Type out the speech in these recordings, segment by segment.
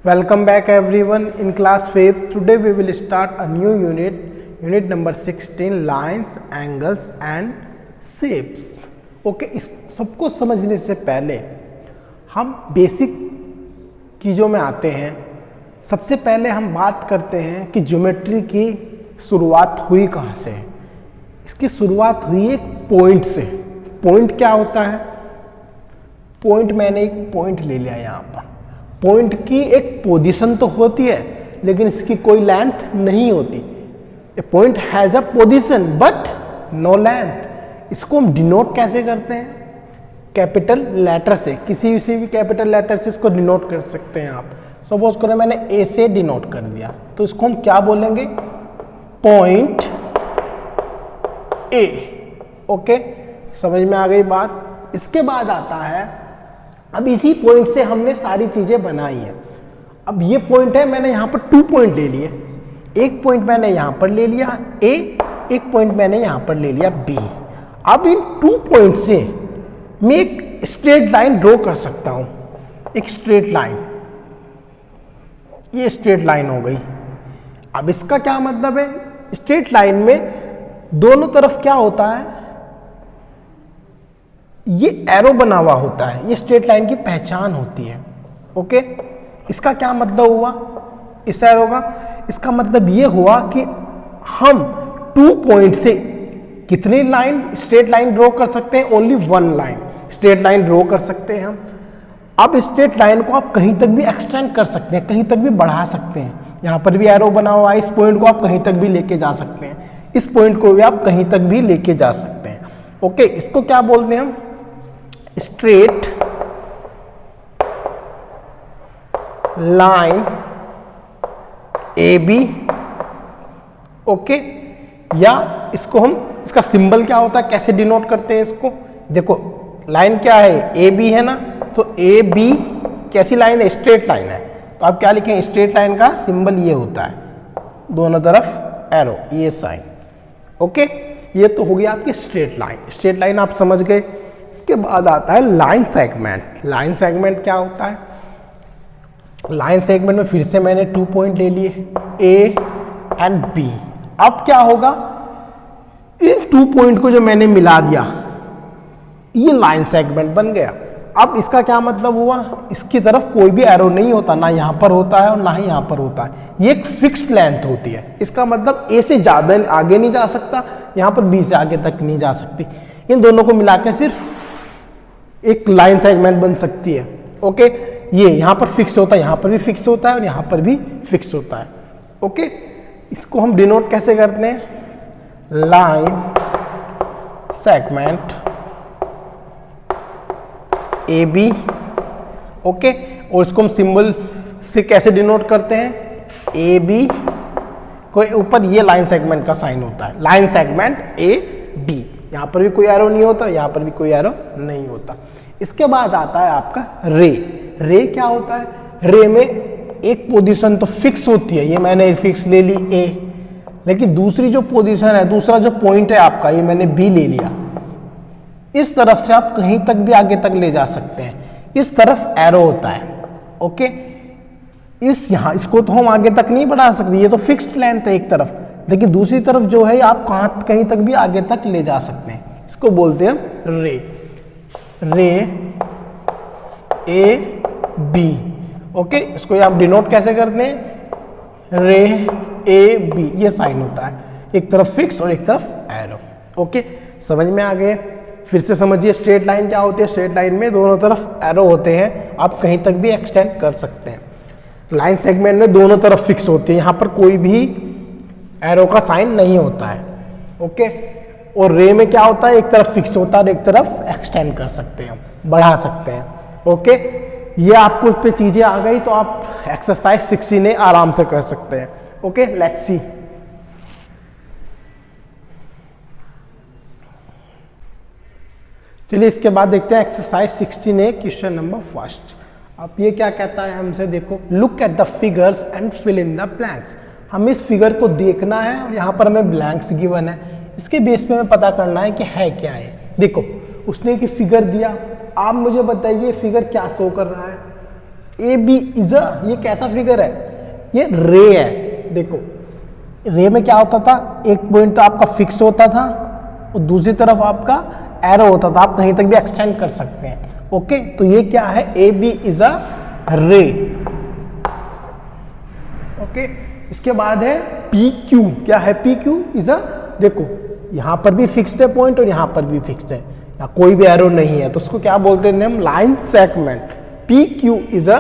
Welcome back everyone in class 5th. Today we will start a new unit number 16, lines, angles and shapes. Okay, इस सबको समझने से पहले हम basic चीज़ों में आते हैं। सबसे पहले हम बात करते हैं कि ज्योमेट्री की शुरुआत हुई कहाँ से। इसकी शुरुआत हुई एक पॉइंट से। पॉइंट क्या होता है? पॉइंट, मैंने एक पॉइंट ले लिया यहाँ पर। पॉइंट की एक पोजीशन तो होती है लेकिन इसकी कोई लेंथ नहीं होती। A point has a position but no length. इसको हम डिनोट कैसे करते हैं? कैपिटल लेटर से, किसी भी कैपिटल लेटर से इसको डिनोट कर सकते हैं आप। सपोज करो मैंने ए से डिनोट कर दिया तो इसको हम क्या बोलेंगे? Point A. ओके, समझ में आ गई बात। इसके बाद आता है, अब इसी पॉइंट से हमने सारी चीजें बनाई है। अब ये पॉइंट है, मैंने यहाँ पर 2 पॉइंट ले लिए। एक पॉइंट मैंने यहाँ पर ले लिया ए, एक पॉइंट मैंने यहाँ पर ले लिया बी। अब इन 2 पॉइंट से मैं एक स्ट्रेट लाइन ड्रॉ कर सकता हूँ। एक स्ट्रेट लाइन, ये स्ट्रेट लाइन हो गई। अब इसका क्या मतलब है? स्ट्रेट लाइन में दोनों तरफ क्या होता है? ये एरो बना हुआ होता है, ये स्ट्रेट लाइन की पहचान होती है। ओके, इसका क्या मतलब हुआ इस एरो का? इसका मतलब ये हुआ कि हम 2 पॉइंट से कितनी लाइन, स्ट्रेट लाइन ड्रॉ कर सकते हैं? Only 1 line straight line draw कर सकते हैं हम। अब स्ट्रेट लाइन को आप कहीं तक भी एक्सटेंड कर सकते हैं, कहीं तक भी बढ़ा सकते हैं। यहाँ पर भी एरो बना हुआ है, इस पॉइंट को आप कहीं तक भी लेके जा सकते हैं, इस पॉइंट को भी आप कहीं तक भी लेके जा सकते हैं। ओके, इसको क्या बोलते हैं हम? Straight line A B. Okay, या इसको हम, इसका सिंबल क्या होता है, कैसे डिनोट करते हैं इसको? देखो लाइन क्या है? ए बी है ना, तो ए बी कैसी लाइन है? स्ट्रेट लाइन है। तो आप क्या लिखें? स्ट्रेट लाइन का सिंबल ये होता है, दोनों तरफ एरो, ये साइन। ओके, ये तो हो गया आपकी स्ट्रेट लाइन। स्ट्रेट लाइन आप समझ गए। इसके बाद आता है लाइन सेगमेंट। लाइन सेगमेंट क्या होता है? लाइन सेगमेंट में फिर से मैंने 2 पॉइंट ले लिए ए एंड बी। अब क्या होगा? इन 2 पॉइंट को जो मैंने मिला दिया, ये लाइन सेगमेंट बन गया। अब इसका क्या मतलब हुआ? इसकी तरफ कोई भी एरो नहीं होता, ना यहाँ पर होता है और ना ही यहाँ पर होता है। ये एक फिक्स्ड लेंथ होती है। इसका मतलब ए से ज़्यादा आगे नहीं जा सकता, यहाँ पर बी से आगे तक नहीं जा सकती। इन दोनों को मिलाकर सिर्फ एक लाइन सेगमेंट बन सकती है। ओके, ये यहाँ पर फिक्स होता है, यहाँ पर भी फिक्स होता है और यहाँ पर भी फिक्स होता है। ओके, इसको हम डिनोट कैसे करते हैं? Line segment A B. Okay, और इसको हम सिंबल से कैसे डिनोट करते हैं? ए बी को ऊपर ये लाइन सेगमेंट का साइन होता है, लाइन सेगमेंट ए बी। यहाँ पर भी कोई एरो नहीं होता, यहाँ पर भी कोई एरो नहीं होता। इसके बाद आता है आपका रे। रे क्या होता है? रे में एक पोजीशन तो फिक्स होती है, ये मैंने फिक्स ले ली ए, लेकिन दूसरी जो पोजीशन है, दूसरा जो पॉइंट है आपका, ये मैंने बी ले लिया। इस तरफ से आप कहीं तक भी आगे तक ले जा सकते हैं। इस तरफ एरो होता है। ओके, यहाँ इसको तो हम आगे तक नहीं बढ़ा सकते, ये तो फिक्स्ड लेंथ है एक तरफ, लेकिन दूसरी तरफ जो है आप कहीं तक भी आगे तक ले जा सकते हैं। इसको बोलते हैं रे। रे ए बी। ओके, इसको आप डिनोट कैसे करते हैं? रे ए बी, ये साइन होता है, एक तरफ फिक्स और एक तरफ एरो। ओके, समझ में आ गए? फिर से समझिए स्ट्रेट लाइन क्या होती है। स्ट्रेट लाइन में दोनों तरफ एरो होते हैं, आप कहीं तक भी एक्सटेंड कर सकते हैं। लाइन सेगमेंट में दोनों तरफ फिक्स होती है, यहाँ पर कोई भी एरो का साइन नहीं होता है। ओके, और रे में क्या होता है? एक तरफ फिक्स होता है और एक तरफ एक्सटेंड कर सकते हैं, बढ़ा सकते हैं। ओके, ये आपको इस पे चीजें आ गई तो आप एक्सरसाइज 16 आराम से कर सकते हैं। Okay, let's see. चलिए इसके बाद देखते हैं एक्सरसाइज 16A, क्वेश्चन नंबर 1। अब ये क्या कहता है हमसे? देखो, look at the figures and fill in the blanks. हमें इस फिगर को देखना है और यहाँ पर हमें ब्लैंक्स गिवन है, इसके बेस पे हमें पता करना है कि है क्या है। देखो, उसने एक फिगर दिया, आप मुझे बताइए फिगर क्या शो कर रहा है? ए बी इज अ, ये कैसा फिगर है, ये रे है। देखो रे में क्या होता था, एक पॉइंट तो आपका फिक्स होता था और दूसरी तरफ आपका एरो होता था, आप कहीं तक भी एक्सटेंड कर सकते हैं। ओके, तो ये क्या है, ए बी इज अ रे। ओके, इसके बाद है पी क्यू। क्या है पी क्यू इज अ, देखो यहां पर भी फिक्स्ड है पॉइंट और यहां पर भी फिक्स्ड है, या कोई भी एरो नहीं है, तो उसको क्या बोलते हैं हम, line segment. P Q is a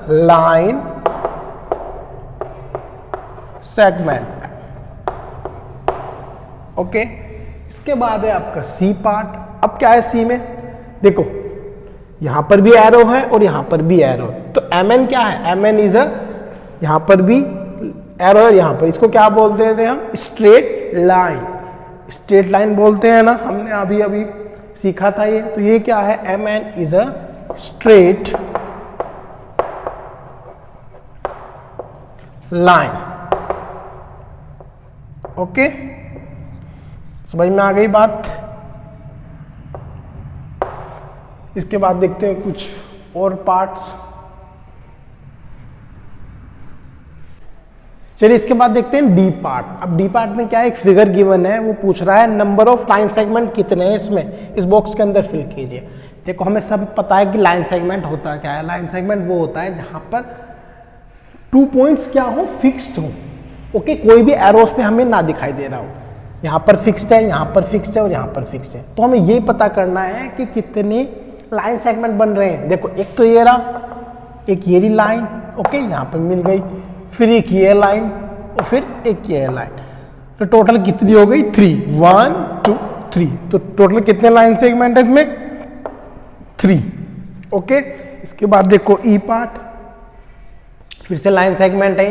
line segment. Okay, इसके बाद है आपका सी पार्ट। अब क्या है सी में, देखो यहां पर भी एरो है और यहां पर भी एरो है, तो एम एन क्या है, एम एन इज अ, यहां पर भी एरो है यहां पर, इसको क्या बोलते थे हम, स्ट्रेट लाइन। स्ट्रेट लाइन बोलते हैं ना, हमने अभी अभी सीखा था ये। तो ये क्या है, M N is a straight line. Okay, समझ में आ गई बात। इसके बाद देखते हैं कुछ और पार्ट्स। चलिए इसके बाद देखते हैं डी पार्ट। अब डी पार्ट में क्या है, एक फिगर गिवन है, वो पूछ रहा है नंबर ऑफ लाइन सेगमेंट कितने हैं इसमें, इस बॉक्स के अंदर फिल कीजिए। देखो हमें सब पता है कि लाइन सेगमेंट होता क्या है। लाइन सेगमेंट वो होता है जहां पर 2 पॉइंट्स क्या हो, फिक्स्ड हो। ओके, कोई भी एरोस पे हमें ना दिखाई दे रहा हो, यहाँ पर फिक्स्ड है, यहाँ पर फिक्स्ड है और यहाँ पर फिक्स्ड है। तो हमें ये पता करना है कि कितने लाइन सेगमेंट बन रहे हैं। देखो एक तो ये रहा, एक ये लाइन, ओके यहाँ पर मिल गई, फिर एक ये लाइन और फिर एक ये लाइन, तो टोटल कितनी हो गई, 3, 1 2 3। तो टोटल कितने लाइन सेगमेंट है इसमें, 3। ओके, इसके बाद देखो ई पार्ट, फिर से लाइन सेगमेंट है,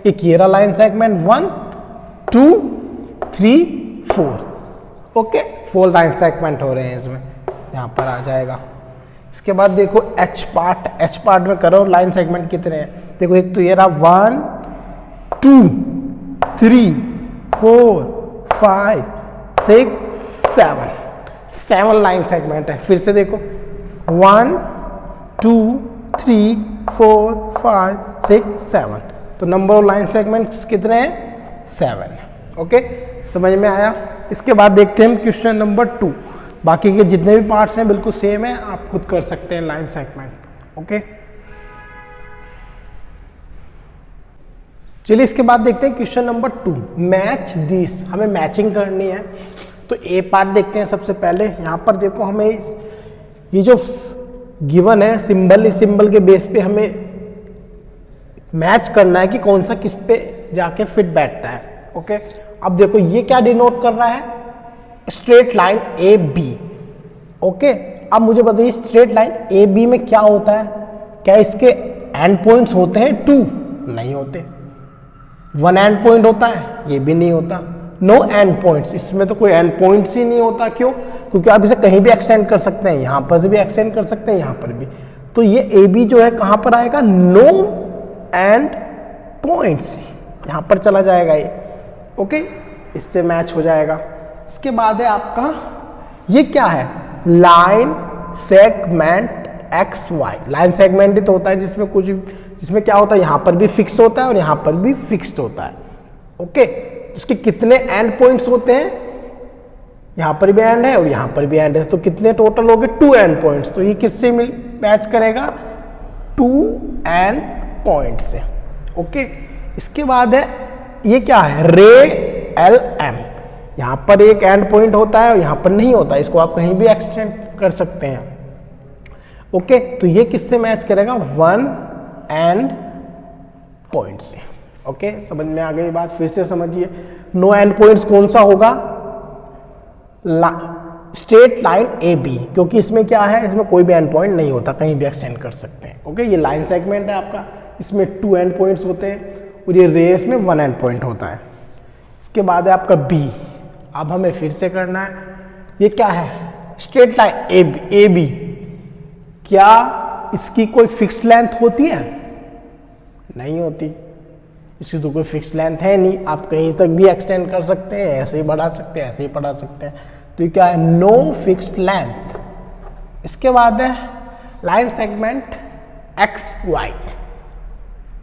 एक ये रहा line segment, 1 2 3 4। Okay, 4 line segment हो रहे हैं इसमें, यहाँ पर आ जाएगा। इसके बाद देखो एच पार्ट। एच पार्ट में करो लाइन सेगमेंट कितने हैं, देखो एक तो ये रहा 1 2 3 4 5 6 7 लाइन सेगमेंट है। फिर से देखो 1 2 3 4 5 6 7, तो नंबर ऑफ लाइन सेगमेंट्स कितने हैं, 7। ओके, समझ में आया। इसके बाद देखते हैं क्वेश्चन नंबर 2। बाकी के जितने भी पार्ट्स हैं बिल्कुल सेम है, आप खुद कर सकते हैं लाइन सेगमेंट। ओके, चलिए इसके बाद देखते हैं क्वेश्चन नंबर 2, मैच दिस। हमें मैचिंग करनी है, तो ए पार्ट देखते हैं सबसे पहले। यहाँ पर देखो हमें ये जो गिवन है सिंबल, इस सिंबल के बेस पे हमें मैच करना है कि कौन सा किस पे जाके फिट बैठता है। ओके, अब देखो ये क्या डिनोट कर रहा है, straight line A B. Okay, अब मुझे बताइए स्ट्रेट लाइन ए बी में क्या होता है, क्या इसके एंड पॉइंट्स होते हैं 2? नहीं होते। 1 एंड पॉइंट होता है, ये भी नहीं होता। नो एंड पॉइंट्स, इसमें तो कोई एंड पॉइंट्स ही नहीं होता। क्यों? क्योंकि आप इसे कहीं भी एक्सटेंड कर सकते हैं, यहां पर से भी एक्सटेंड कर सकते हैं, यहां पर भी। तो ये ए बी जो है कहां पर आएगा, नो एंड पॉइंट्स, यहां पर चला जाएगा ये। ओके, इससे मैच हो जाएगा। इसके बाद है आपका ये क्या है, line segment X Y. Line segment होता है जिसमें क्या होता है, यहां पर भी फिक्स होता है और यहां पर भी फिक्स्ड होता है। ओके, इसके कितने एंड पॉइंट्स होते हैं, यहां पर भी एंड है और यहां पर भी एंड है, तो कितने टोटल हो गए, 2 एंड पॉइंट्स। तो ये किससे मैच करेगा, 2 एंड पॉइंट से। ओके, इसके बाद है ये क्या है, रे एल एम। यहां पर एक एंड पॉइंट होता है और यहां पर नहीं होता, इसको आप कहीं भी एक्सटेंड कर सकते हैं। ओके, तो ये किससे मैच करेगा, 1 एंड पॉइंट से। ओके, समझ में आ गई बात, फिर से समझिए। नो एंड पॉइंट्स कौन सा होगा, स्ट्रेट लाइन ए बी, क्योंकि इसमें क्या है, इसमें कोई भी एंड पॉइंट नहीं होता, कहीं भी एक्सटेंड कर सकते हैं। ओके, ये लाइन सेगमेंट है आपका, इसमें 2 एंड पॉइंट्स होते हैं और ये रेस में 1 एंड पॉइंट होता है। इसके बाद है आपका बी। अब हमें फिर से करना है, ये क्या है, स्ट्रेट लाइन ए बी। क्या इसकी कोई फिक्स्ड लेंथ होती है, नहीं होती, इसकी तो कोई फिक्स्ड लेंथ है नहीं, आप कहीं तक भी एक्सटेंड कर सकते हैं, ऐसे ही बढ़ा सकते हैं, ऐसे ही बढ़ा सकते हैं। तो ये क्या है, नो फिक्स्ड लेंथ। इसके बाद है लाइन सेगमेंट एक्स वाई।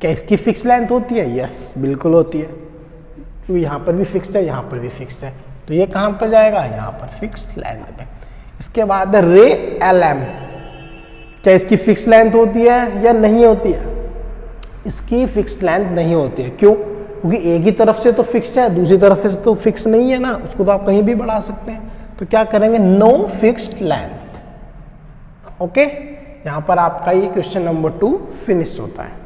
क्या इसकी फिक्स लेंथ होती है? यस बिल्कुल होती है, क्योंकि यहाँ पर भी फिक्स्ड है, यहाँ पर भी फिक्स्ड है, तो ये कहाँ पर जाएगा? यहाँ पर फिक्स्ड लेंथ पे। इसके बाद रे एल एम, क्या इसकी फिक्स्ड लेंथ होती है या नहीं होती है? इसकी फिक्स्ड लेंथ नहीं होती है। क्यों? क्योंकि एक ही तरफ से तो फिक्स्ड है, दूसरी तरफ से तो फिक्स नहीं है ना, उसको तो आप कहीं भी बढ़ा सकते हैं। तो क्या करेंगे? No fixed length. ओके, यहां पर आपका ये क्वेश्चन नंबर 2 फिनिश होता है।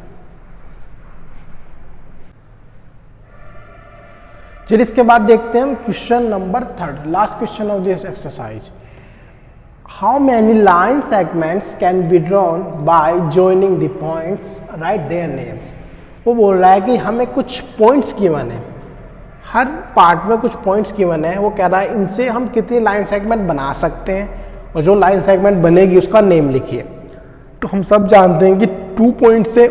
चलिए इसके बाद देखते हैं हम question number 3, last question of this exercise. How many line segments can be drawn by joining the points, right their names. वो बोल रहा है कि हमें कुछ पॉइंट्स गिवन है, हर पार्ट में कुछ पॉइंट्स गिवन है। वो कह रहा है इनसे हम कितनी लाइन सेगमेंट बना सकते हैं, और जो लाइन सेगमेंट बनेगी उसका नेम लिखिए। तो हम सब जानते हैं कि 2 पॉइंट से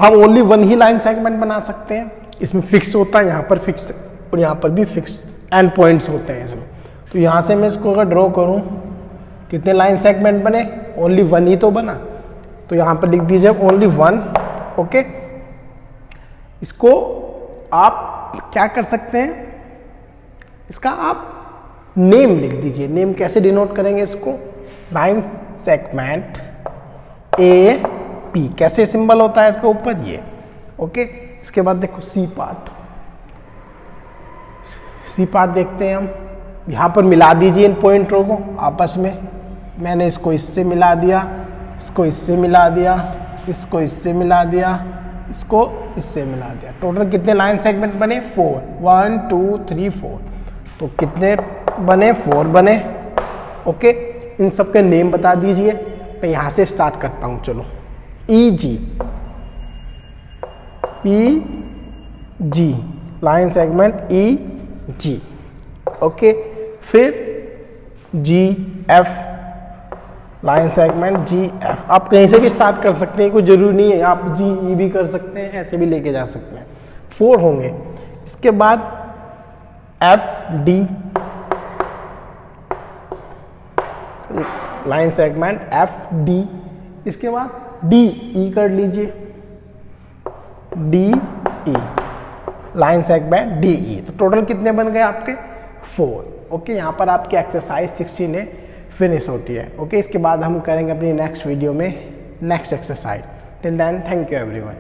हम ओनली 1 ही लाइन सेगमेंट बना सकते हैं। इसमें फिक्स होता है, यहाँ पर फिक्स और यहाँ पर भी फिक्स एंड पॉइंट्स होते हैं इसमें। तो यहाँ से मैं इसको अगर ड्रॉ करूँ, कितने लाइन सेगमेंट बने? ओनली 1 ही तो बना, तो यहाँ पर लिख दीजिए ओनली 1। ओके, इसको आप क्या कर सकते हैं, इसका आप नेम लिख दीजिए। नेम कैसे डिनोट करेंगे इसको? लाइन सेगमेंट ए पी, कैसे सिंबल होता है इसके ऊपर? ये। ओके, इसके बाद देखो सी पार्ट। सी पार्ट देखते हैं हम, यहाँ पर मिला दीजिए इन पॉइंटों को आपस में। मैंने इसको इससे मिला दिया, इसको इससे मिला दिया, इसको इससे मिला दिया, इसको इससे मिला दिया। टोटल कितने लाइन सेगमेंट बने? 4। 1 2 3 4। तो कितने बने? 4 बने। ओके, इन सब के नेम बता दीजिए। मैं यहाँ से स्टार्ट करता हूँ, चलो। ई जी, ई जी, लाइन सेगमेंट ई जी। ओके, फिर जी एफ, लाइन सेगमेंट जी एफ। आप कहीं से भी स्टार्ट कर सकते हैं, कोई जरूरी नहीं है, आप जी ई भी कर सकते हैं, ऐसे भी लेके जा सकते हैं। 4 होंगे। इसके बाद F D, line segment F D. इसके बाद डी ई कर लीजिए, D E, line segment D E. तो टोटल कितने बन गए आपके? 4। ओके, यहाँ पर आपकी एक्सरसाइज 16 फिनिश होती है। ओके, इसके बाद हम करेंगे अपनी नेक्स्ट वीडियो में next exercise. Till then, thank you everyone.